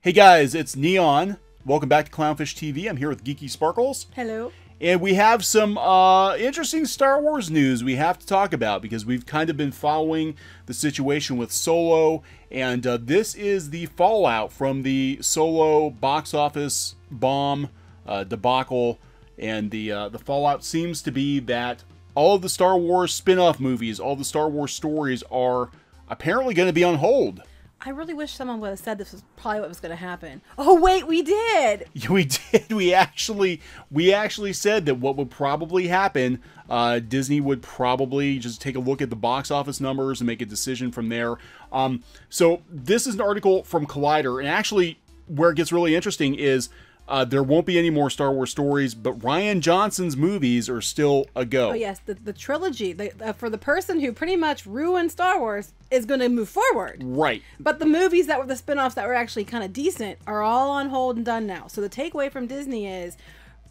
Hey guys, it's Neon. Welcome back to Clownfish TV. I'm here with Geeky Sparkles. Hello. And we have some interesting Star Wars news we have to talk about because we've kind of been following the situation with Solo, and this is the fallout from the Solo box office bomb debacle, and the fallout seems to be that all of the Star Wars spin-off movies, all the Star Wars stories are apparently going to be on hold. I really wish someone would have said this was probably what was going to happen. Oh wait, we did. We did. We actually said that what would probably happen, Disney would probably just take a look at the box office numbers and make a decision from there. So this is an article from Collider, and actually where it gets really interesting is there won't be any more Star Wars stories, but Rian Johnson's movies are still a go. Oh yes, the trilogy for the person who pretty much ruined Star Wars is going to move forward. Right. But the movies that were the spin-offs that were actually kind of decent are all on hold and done now. So the takeaway from Disney is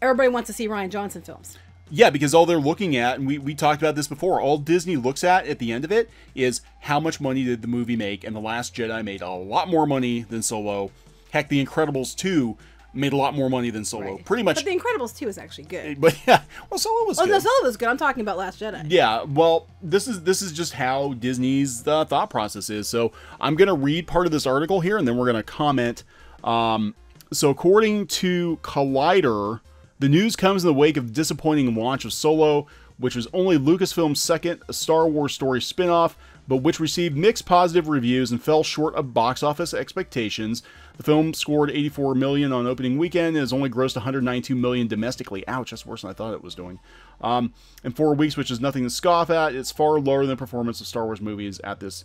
everybody wants to see Rian Johnson films. Yeah, because all they're looking at, and we talked about this before, all Disney looks at the end of it is how much money did the movie make, and The Last Jedi made a lot more money than Solo. Heck, The Incredibles 2 made a lot more money than Solo. Right. Pretty much. But The Incredibles 2 is actually good. But yeah, well, Solo was good. No, Solo was good. I'm talking about Last Jedi. Yeah, well, this is just how Disney's thought process is. So I'm going to read part of this article here, and then we're going to comment. So according to Collider, the news comes in the wake of the disappointing launch of Solo, which was only Lucasfilm's second Star Wars story spin-off, but which received mixed positive reviews and fell short of box office expectations. The film scored $84 million on opening weekend and has only grossed $192 million domestically. Ouch, that's worse than I thought it was doing. In 4 weeks, which is nothing to scoff at, it's far lower than the performance of Star Wars movies at this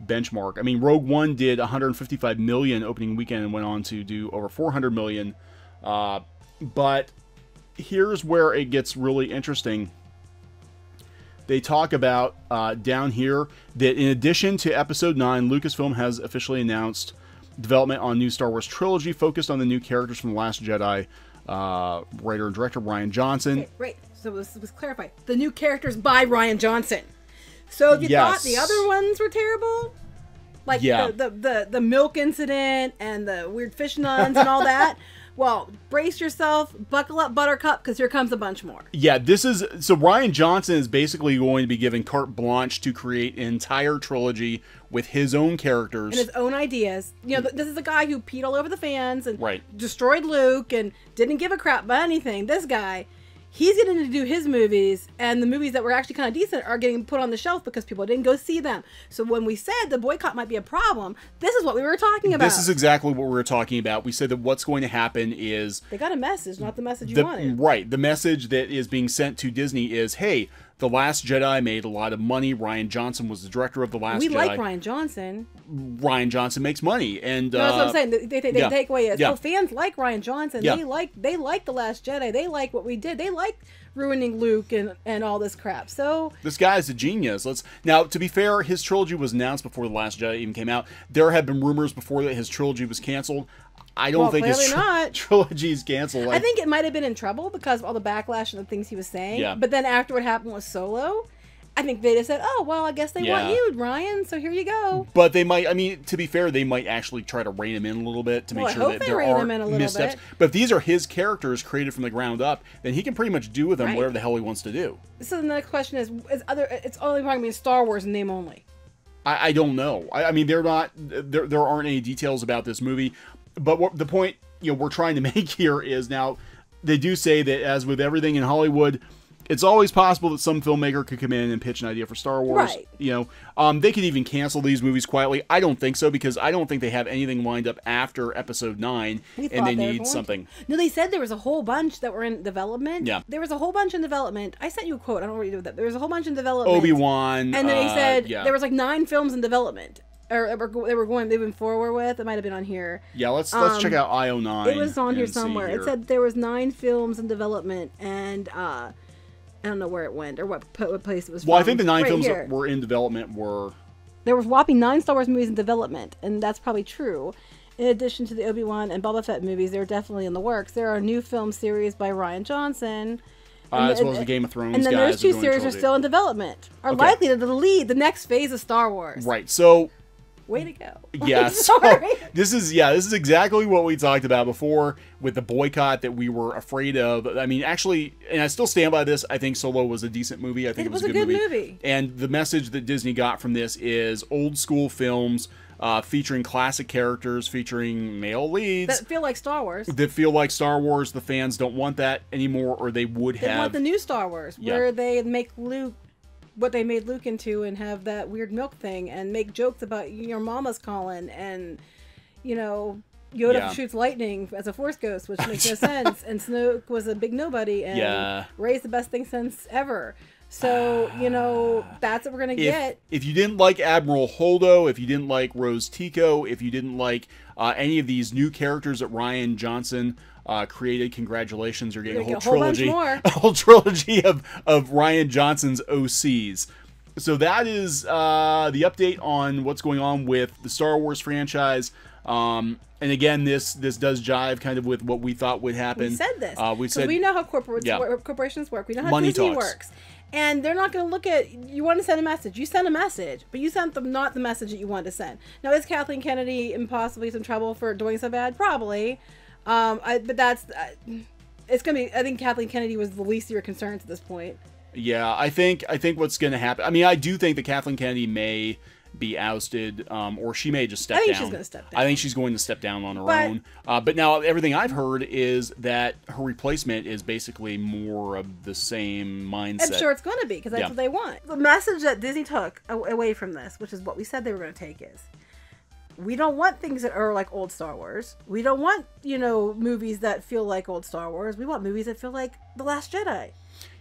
benchmark. I mean, Rogue One did $155 million opening weekend and went on to do over $400 million. But here's where it gets really interesting. They talk about down here that in addition to Episode 9, Lucasfilm has officially announced development on a new Star Wars trilogy focused on the new characters from The Last Jedi. Writer and director Rian Johnson. Right. So let's clarify. The new characters by Rian Johnson. So if you thought the other ones were terrible, like the milk incident and the weird fish nuns and all that, well, brace yourself, buckle up, Buttercup, because here comes a bunch more. Yeah, so Rian Johnson is basically going to be given carte blanche to create an entire trilogy with his own characters. And his own ideas. You know, this is a guy who peed all over the fans and right. destroyed Luke and didn't give a crap about anything. This guy, he's getting to do his movies, and the movies that were actually kind of decent are getting put on the shelf because people didn't go see them. So when we said the boycott might be a problem, this is what we were talking about. This is exactly what we were talking about. We said that what's going to happen is... They got a message, not the message you wanted. Right. The message that is being sent to Disney is, hey, The Last Jedi made a lot of money. Rian Johnson was the director of The Last Jedi. We like Rian Johnson. Rian Johnson makes money. And no, that's what I'm saying. They take away is, well, fans like Rian Johnson. Yeah. They like The Last Jedi. They like what we did. They like ruining Luke and all this crap. So this guy's a genius. Now, to be fair, his trilogy was announced before The Last Jedi even came out. There have been rumors before that his trilogy was canceled. I don't think his trilogy is canceled. I think it might have been in trouble because of all the backlash and the things he was saying. Yeah. But then after what happened with Solo, I think they just said, oh, well, I guess they want you, Ryan, so here you go. But they might, I mean, to be fair, they might actually try to rein him in a little bit to make sure that there aren't missteps. But if these are his characters created from the ground up, then he can pretty much do with them whatever the hell he wants to do. So the next question is it's only probably going to be Star Wars in name only. I don't know. I mean, there aren't any details about this movie. But the point we're trying to make here is now they do say that as with everything in Hollywood, it's always possible that some filmmaker could come in and pitch an idea for Star Wars. Right. They could even cancel these movies quietly. I don't think so because I don't think they have anything lined up after Episode 9, and they need something. No, they said there was a whole bunch that were in development. Yeah. There was a whole bunch in development. I sent you a quote. I don't know what you did with that. There was a whole bunch in development. Obi-Wan. And then they said there was like 9 films in development. Or they've been forward with. It might have been on here. Yeah, let's check out IO9. It was on here somewhere. It said there was 9 films in development, and I don't know where it went or what place it was from. Well, I think the 9 films that were in development were... There was whopping 9 Star Wars movies in development, and that's probably true. In addition to the Obi-Wan and Boba Fett movies, they're definitely in the works. There are new film series by Rian Johnson. As well as the Game of Thrones guys. And then those 2 series are still in development. Are likely to lead the next phase of Star Wars. Right, so... way to go. Yeah, so this is exactly what we talked about before with the boycott that we were afraid of. I mean, actually, and I still stand by this, I think Solo was a decent movie. I think it was a good movie. And the message that Disney got from this is old school films featuring classic characters, featuring male leads. That feel like Star Wars. That feel like Star Wars. The fans don't want that anymore, or they would have. They want the new Star Wars, where they make Luke what they made Luke into and have that weird milk thing and make jokes about your mama's calling and, you know, Yoda shoots lightning as a Force ghost, which makes no sense. And Snoke was a big nobody and Rey's the best thing since ever. So, you know, that's what we're going to get. If you didn't like Admiral Holdo, if you didn't like Rose Tico, if you didn't like any of these new characters that Rian Johnson created, congratulations, you're getting a whole trilogy. A whole trilogy of Rian Johnson's OCs. So that is the update on what's going on with the Star Wars franchise. And again, this does jive kind of with what we thought would happen. We said this. We know how corporations work. We know how Money Disney talks. works. And they're not going to look at, you want to send a message. You send a message, but you sent them not the message that you wanted to send. Now, is Kathleen Kennedy in possibly some trouble for doing so bad? Probably. But that's, it's going to be, I think Kathleen Kennedy was the least of your concerns at this point. Yeah, I think what's going to happen, I mean, I do think that Kathleen Kennedy may be ousted, or she may just step down. I think she's going to step down. I think she's going to step down on her own. But now everything I've heard is that her replacement is basically more of the same mindset. I'm sure it's going to be, because that's what they want. The message that Disney took away from this, which is what we said they were going to take, is we don't want things that are like old Star Wars. We don't want, you know, movies that feel like old Star Wars. We want movies that feel like The Last Jedi.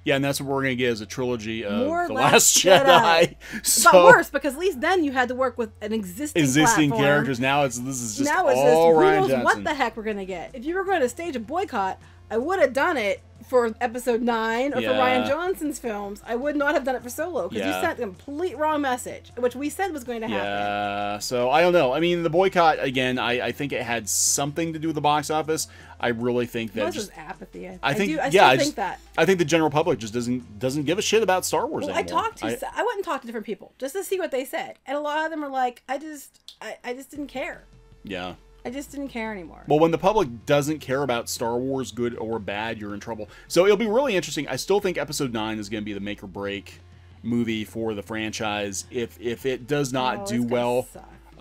Yeah, and that's what we're going to get, is a trilogy of The Last Jedi. So, but worse, because at least then you had to work with an existing characters. Now this is just all who Rian knows Johnson. What the heck we're going to get. If you were going to stage a boycott, I would have done it for Episode 9 or for Rian Johnson's films. I would not have done it for Solo, because you sent a complete wrong message, which we said was going to happen. Yeah, so I don't know. I mean, the boycott, again, I think it had something to do with the box office. I really think that it was apathy. I think that. I think the general public just doesn't give a shit about Star Wars anymore. I went and talked to different people just to see what they said, and a lot of them were like, I just didn't care. Yeah. I just didn't care anymore. Well, when the public doesn't care about Star Wars, good or bad, you're in trouble. So it'll be really interesting. I still think Episode 9 is going to be the make or break movie for the franchise. If it does not do well,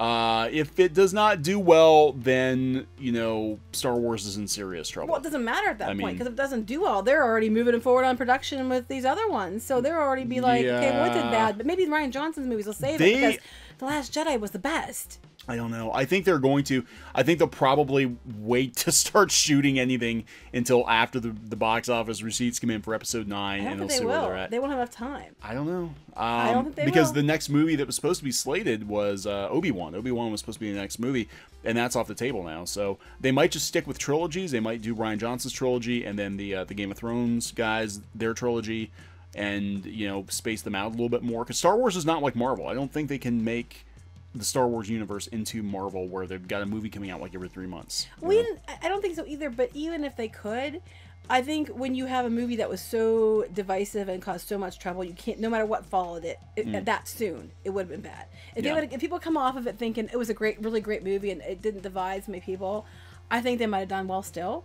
if it does not do well, then, you know, Star Wars is in serious trouble. Well, it doesn't matter at that point, because if it doesn't do well, they're already moving forward on production with these other ones. So they'll already be like, okay, well, it did bad, but maybe Rian Johnson's movies will save it, because The Last Jedi was the best. I don't know. I think they're going to. I think they'll probably wait to start shooting anything until after the box office receipts come in for Episode 9, and they'll see where they're at. They won't have enough time. I don't know. I don't think they because will. The next movie that was supposed to be slated was Obi-Wan. Obi-Wan was supposed to be the next movie, and that's off the table now. So they might just stick with trilogies. They might do Rian Johnson's trilogy, and then the Game of Thrones guys, their trilogy, and, you know, space them out a little bit more. Because Star Wars is not like Marvel. I don't think they can make the Star Wars universe into Marvel, where they've got a movie coming out like every 3 months. I don't think so either, but even if they could, I think when you have a movie that was so divisive and caused so much trouble, you can't, no matter what followed it that soon, it would have been bad. If people come off of it thinking it was a really great movie and it didn't divide so many people, I think they might have done well still.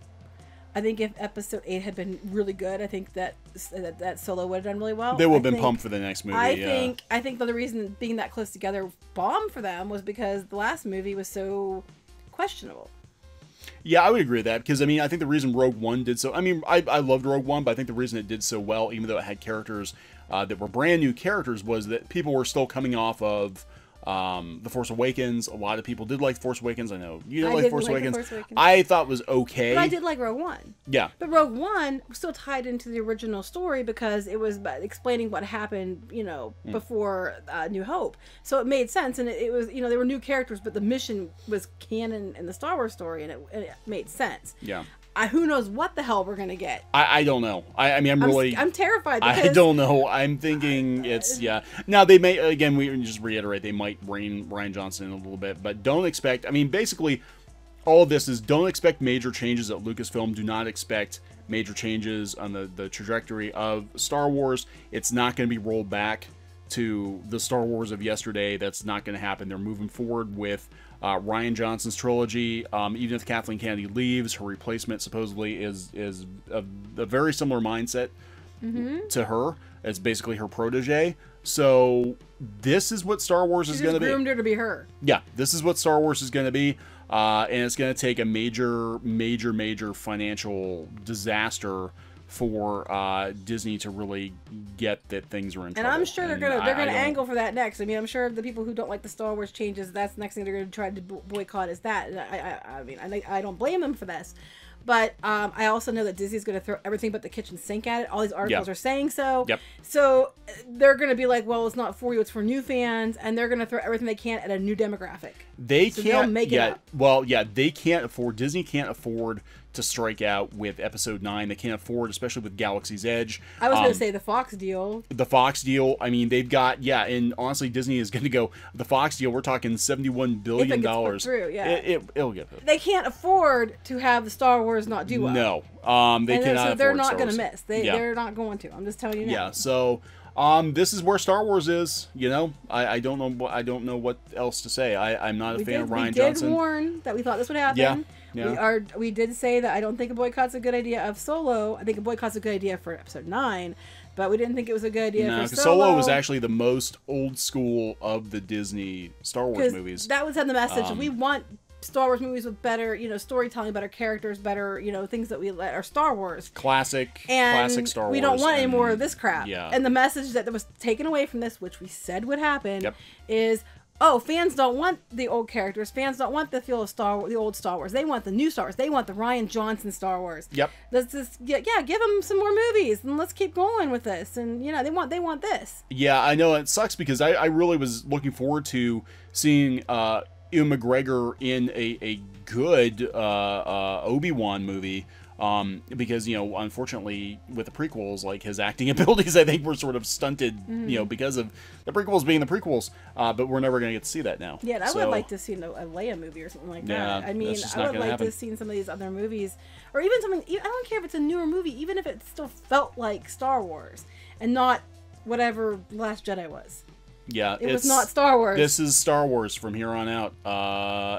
I think if Episode 8 had been really good, I think that Solo would have done really well. They would have been pumped for the next movie. I think the reason being that close together bombed for them was because the last movie was so questionable. Yeah, I would agree with that, because, I mean, I think the reason Rogue One did so... I mean, I loved Rogue One, but I think the reason it did so well, even though it had characters that were brand new characters, was that people were still coming off of The Force Awakens. A lot of people did like Force Awakens. I know you didn't like The Force Awakens. I thought it was okay. But I did like Rogue One. Yeah. But Rogue One was still tied into the original story because it was explaining what happened, you know, before New Hope. So it made sense, and it was, you know, there were new characters, but the mission was canon in the Star Wars story, and it made sense. Yeah. Who knows what the hell we're gonna get? I don't know. I mean, I'm terrified. I don't know. I'm thinking it's Now they may, again, we just reiterate, they might rein Rian Johnson in a little bit, but don't expect. I mean, basically, all of this is don't expect major changes at Lucasfilm. Do not expect major changes on the trajectory of Star Wars. It's not going to be rolled back to the Star Wars of yesterday. That's not going to happen. They're moving forward with Rian Johnson's trilogy. Even if Kathleen Kennedy leaves, her replacement supposedly is a very similar mindset to her. It's basically her protege. So this is what Star Wars is going to be. Groomed her to be her. Yeah, this is what Star Wars is going to be. And it's going to take a major financial disaster for Disney to really get that things are in trouble. And I'm sure they're gonna angle for that next. I mean, I'm sure the people who don't like the Star Wars changes, that's the next thing they're gonna try to boycott is that. And I mean, I don't blame them for this. But I also know that Disney's going to throw everything but the kitchen sink at it. All these articles are saying so. Yep. So they're going to be like, well, it's not for you, it's for new fans. And they're going to throw everything they can at a new demographic. They so can't make it up. Well, yeah, they can't afford, Disney can't afford to strike out with Episode 9. They can't afford, especially with Galaxy's Edge. I was going to say the Fox deal. The Fox deal, I mean, they've got, and honestly, Disney is going to go, the Fox deal, we're talking $71 billion. If it gets put through, It'll get put. They can't afford to have the Star Wars not do well. No. They cannot. So they're not going to miss. They're not going to. I'm just telling you now. Yeah, so this is where Star Wars is. You know, I don't know what else to say. I'm not a fan of Rian Johnson. We did warn that we thought this would happen. Yeah. We did say that I don't think a boycott's a good idea of Solo. I think a boycott's a good idea for Episode 9, but we didn't think it was a good idea for Solo. Solo was actually the most old school of the Disney Star Wars movies. That was the message. We want Star Wars movies with better, storytelling, better characters, better, things that we let are Star Wars. Classic Star Wars. We don't want any more of this crap. Yeah. And the message that was taken away from this, which we said would happen, Yep. is, fans don't want the old characters. Fans don't want the feel of the old Star Wars. They want the new Star Wars. They want the Rian Johnson Star Wars. Yep. Let's just, give them some more movies and let's keep going with this. And, they want this. Yeah, I know. It sucks because I really was looking forward to seeing Ewan McGregor in a good Obi-Wan movie. Because, unfortunately with the prequels, like his acting abilities, I think were sort of stunted, because of the prequels being the prequels, but we're never going to get to see that now. Yeah, I would like to see a Leia movie or something like that. I mean, I would like to see some of these other movies, or even something, I don't care if it's a newer movie, even if it still felt like Star Wars, and not whatever Last Jedi was. Yeah, it was not Star Wars. This is Star Wars from here on out,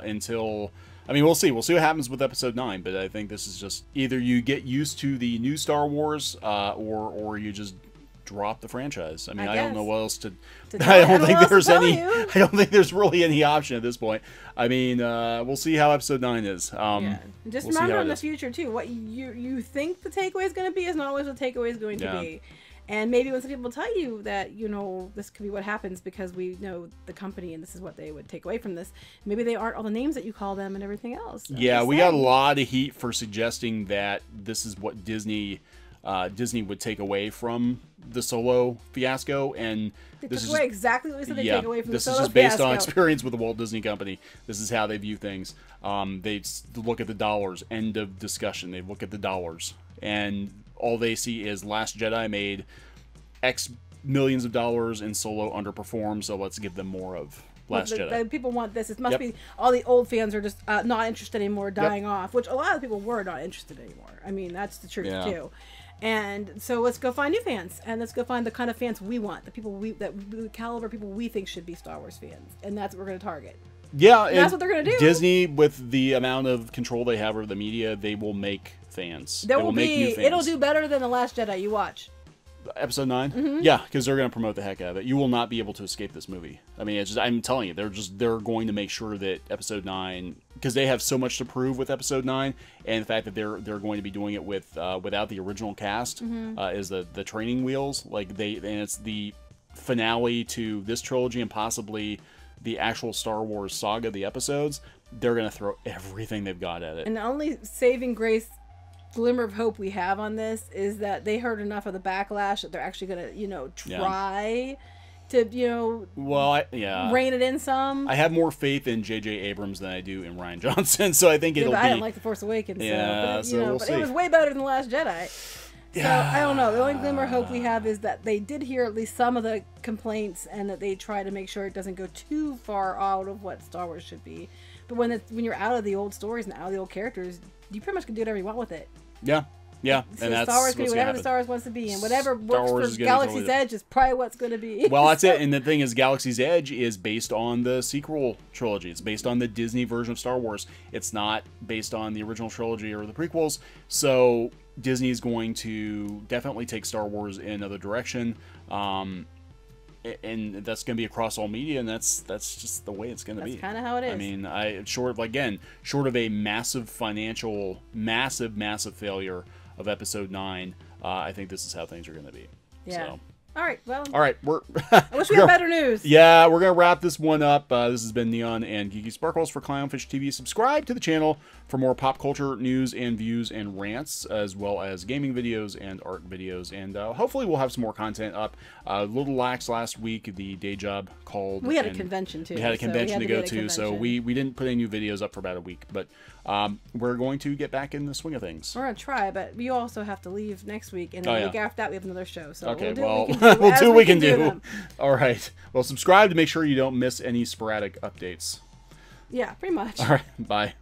until... I mean, we'll see. We'll see what happens with Episode 9, but I think this is just either you get used to the new Star Wars, or you just drop the franchise. I mean, I don't know what else to I don't think there's any. I don't think there's really any option at this point. I mean, we'll see how Episode 9 is. Just remember in the future too, what you think the takeaway is going to be is not always what the takeaway is going to be. And maybe when some people tell you that, this could be what happens because we know the company and this is what they would take away from this, maybe they aren't all the names that you call them and everything else. Yeah, we got a lot of heat for suggesting that this is what Disney would take away from the Solo fiasco. And this is exactly what we said they take away from the Solo fiasco. This is just based on experience with the Walt Disney Company. This is how they view things. They look at the dollars. End of discussion. They look at the dollars. And all they see is Last Jedi made X millions of dollars and Solo underperformed, so let's give them more of Last Jedi. People want this. It must be all the old fans are just not interested anymore, dying off, which a lot of people were not interested anymore. I mean, that's the truth too. And so let's go find new fans, and let's go find the kind of fans we want, the people the caliber people we think should be Star Wars fans, and that's what we're going to target. Yeah, and that's what they're going to do. Disney, with the amount of control they have over the media, they will make fans. They will make new fans. It'll do better than The Last Jedi. You watch. Episode 9? Yeah, because they're going to promote the heck out of it. You will not be able to escape this movie. I mean, it's just, I'm telling you, they're going to make sure that Episode 9, because they have so much to prove with Episode 9, and the fact that they're going to be doing it with without the original cast is the training wheels. Like and it's the finale to this trilogy and possibly the actual Star Wars saga, the episodes. They're going to throw everything they've got at it. And the only saving grace glimmer of hope we have on this is that they heard enough of the backlash that they're actually gonna try to rein it in some. I have more faith in J.J. Abrams than I do in Rian Johnson, so I think it'll be. I didn't like The Force Awakens, we'll see. But it was way better than The Last Jedi. So I don't know. The only glimmer of hope we have is that they did hear at least some of the complaints, and that they try to make sure it doesn't go too far out of what Star Wars should be. But when you're out of the old stories and out of the old characters, you pretty much can do whatever you want with it. Yeah. Yeah, so and that's Star Wars can be whatever the Star Wars wants to be, and whatever works for Galaxy's Edge is probably what's going to be. Well, that's it. And the thing is, Galaxy's Edge is based on the sequel trilogy. It's based on the Disney version of Star Wars. It's not based on the original trilogy or the prequels. So Disney is going to definitely take Star Wars in another direction. And that's going to be across all media, and that's just the way it's going to be. That's kind of how it is. I mean, short of a massive financial, massive failure of Episode 9, I think this is how things are going to be. Yeah. So. All right. Well. All right. I wish we had better news. Yeah, we're gonna wrap this one up. This has been Neon and Geeky Sparkles for Clownfish TV. Subscribe to the channel for more pop culture news and views and rants, as well as gaming videos and art videos. And hopefully we'll have some more content up. A little lax last week. The day job called. We had a convention too. We had a convention to go to, so we didn't put any new videos up for about a week. But we're going to get back in the swing of things. We're gonna try, but you also have to leave next week, and then the week after that we have another show. So okay, we'll do what we can do. All right. Well, subscribe to make sure you don't miss any sporadic updates. Yeah, pretty much. All right. Bye.